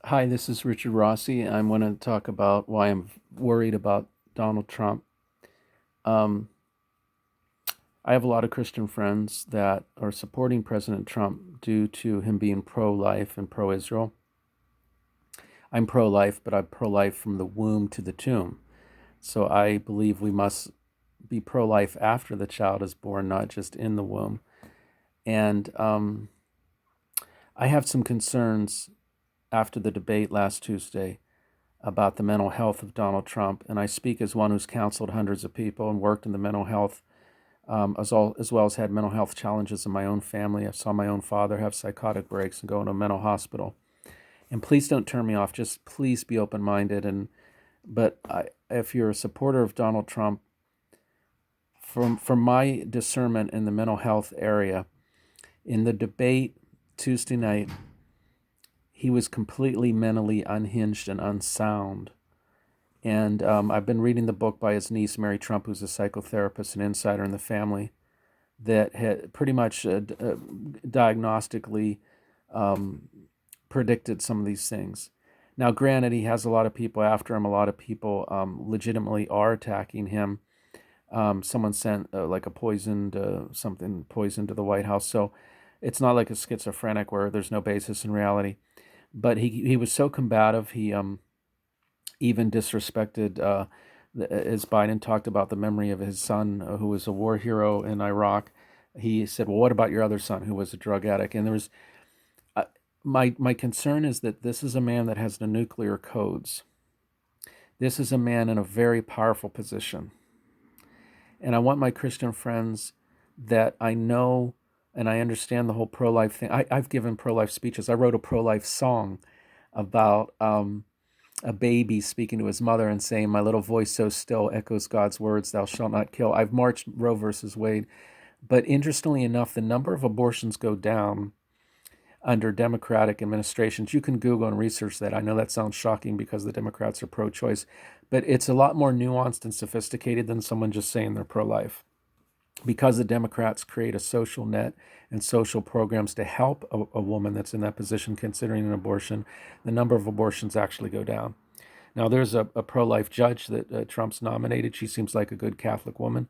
Hi, this is Richard Rossi. I'm going to talk about why I'm worried about Donald Trump. Um, I have a lot of Christian friends that are supporting President Trump due to him being pro life and pro Israel. I'm pro life, but I'm pro life from the womb to the tomb. So I believe we must be pro life after the child is born, not just in the womb. And I have some concerns after the debate last Tuesday about the mental health of Donald Trump, and I speak as one who's counseled hundreds of people and worked in the mental health, as well as had mental health challenges in my own family. I saw my own father have psychotic breaks and go into a mental hospital. And please don't turn me off. Just please be open-minded. If you're a supporter of Donald Trump, from my discernment in the mental health area, in the debate Tuesday night, he was completely mentally unhinged and unsound. And I've been reading the book by his niece, Mary Trump, who's a psychotherapist and insider in the family, that had pretty much diagnostically um, predicted some of these things. Now, granted, he has a lot of people after him. A lot of people legitimately are attacking him. Someone sent like a poison to the White House. So it's not like a schizophrenic where there's no basis in reality. But he was so combative. He even disrespected, as Biden talked about the memory of his son, who was a war hero in Iraq. He said, "Well, what about your other son, who was a drug addict?" And there was uh, my concern is that this is a man that has the nuclear codes. This is a man in a very powerful position, and I want my Christian friends that I know and I understand the whole pro-life thing. I've given pro-life speeches. I wrote a pro-life song about a baby speaking to his mother and saying, "My little voice so still echoes God's words, thou shalt not kill." I've marched Roe versus Wade. But interestingly enough, the number of abortions go down under Democratic administrations. You can Google and research that. I know that sounds shocking because the Democrats are pro choice, but it's a lot more nuanced and sophisticated than someone just saying they're pro life. Because the Democrats create a social net and social programs to help a woman that's in that position considering an abortion, the number of abortions actually go down. Now, there's a pro life judge that Trump's nominated. She seems like a good Catholic woman.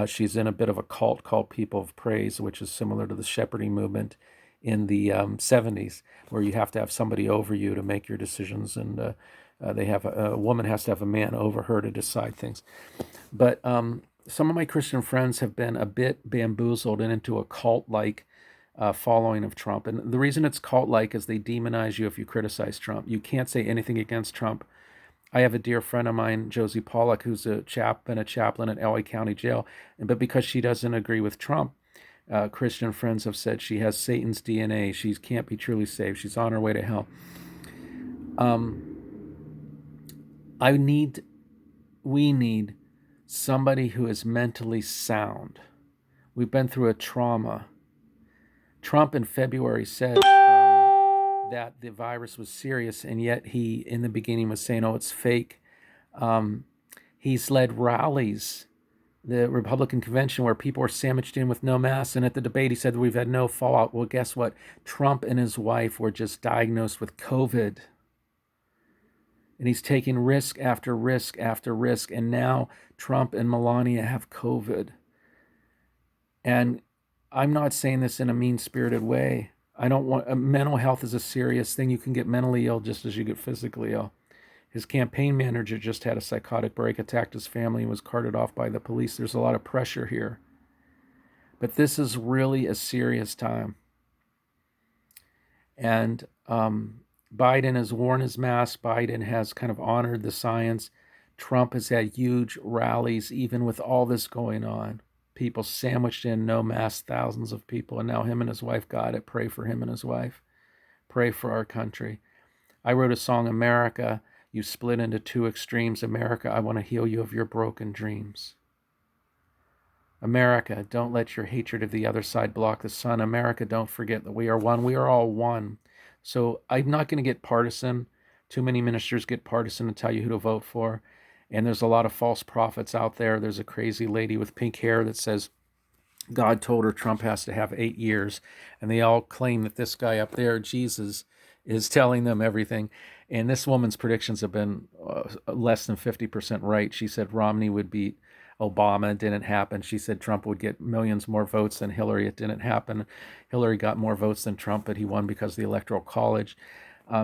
She's in a bit of a cult called People of Praise, which is similar to the shepherding movement in the 70s, where you have to have somebody over you to make your decisions. And they have a woman has to have a man over her to decide things. But some of my Christian friends have been a bit bamboozled and into a cult like following of Trump. And the reason it's cult like is they demonize you if you criticize Trump. You can't say anything against Trump. I have a dear friend of mine, Josie Pollack, who's been a chaplain at LA County Jail. But because she doesn't agree with Trump, Christian friends have said she has Satan's DNA. She can't be truly saved. She's on her way to hell. Um, I need, we need somebody who is mentally sound. We've been through a trauma. Trump in February said that the virus was serious, and yet he, in the beginning, was saying, "Oh, it's fake." Um, he's led rallies, the Republican convention, where people were sandwiched in with no masks. And at the debate, he said we've had no fallout. Well, guess what? Trump and his wife were just diagnosed with COVID. And he's taking risk after risk after risk. And now Trump and Melania have COVID. And I'm not saying this in a mean spirited way. I don't want mental health is a serious thing. You can get mentally ill just as you get physically ill. His campaign manager just had a psychotic break, attacked his family, and was carted off by the police. There's a lot of pressure here. But this is really a serious time. And Biden has worn his mask. Biden has kind of honored the science. Trump has had huge rallies, even with all this going on. People sandwiched in, no mask, thousands of people. And now him and his wife got it. Pray for him and his wife. Pray for our country. I wrote a song, America, you split into two extremes. America, I want to heal you of your broken dreams. America, don't let your hatred of the other side block the sun. America, don't forget that we are one. We are all one. So I'm not going to get partisan. Too many ministers get partisan and tell you who to vote for. And there's a lot of false prophets out there. There's a crazy lady with pink hair that says God told her Trump has to have 8 years. And they all claim that this guy up there, Jesus, is telling them everything. And this woman's predictions have been less than 50% right. She said Romney would beat Obama. It didn't happen. She said Trump would get millions more votes than Hillary. It didn't happen. Hillary got more votes than Trump, but he won because of the Electoral College.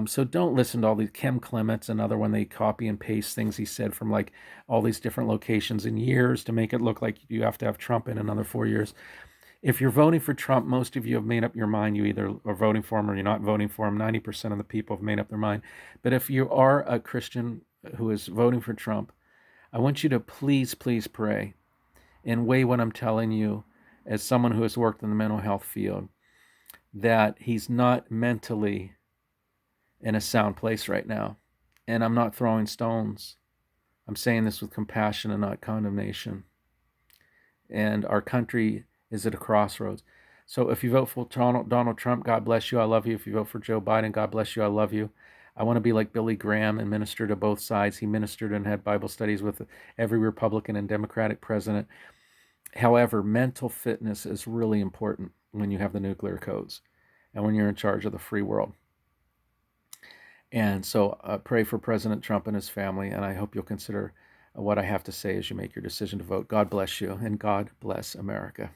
So don't listen to all these. Kim Clements, another one, they copy and paste things he said from like all these different locations in years to make it look like you have to have Trump in another 4 years. If you're voting for Trump, most of you have made up your mind. You either are voting for him or you're not voting for him. 90% of the people have made up their mind. But if you are a Christian who is voting for Trump, I want you to please, please pray and weigh what I'm telling you as someone who has worked in the mental health field, that he's not mentally in a sound place right now. And I'm not throwing stones. I'm saying this with compassion and not condemnation. And our country is at a crossroads. So if you vote for Donald Trump, God bless you, I love you. If you vote for Joe Biden, God bless you, I love you. I want to be like Billy Graham and minister to both sides. He ministered and had Bible studies with every Republican and Democratic president. However, mental fitness is really important when you have the nuclear codes and when you're in charge of the free world. And so pray for President Trump and his family, and I hope you'll consider what I have to say as you make your decision to vote. God bless you, and God bless America.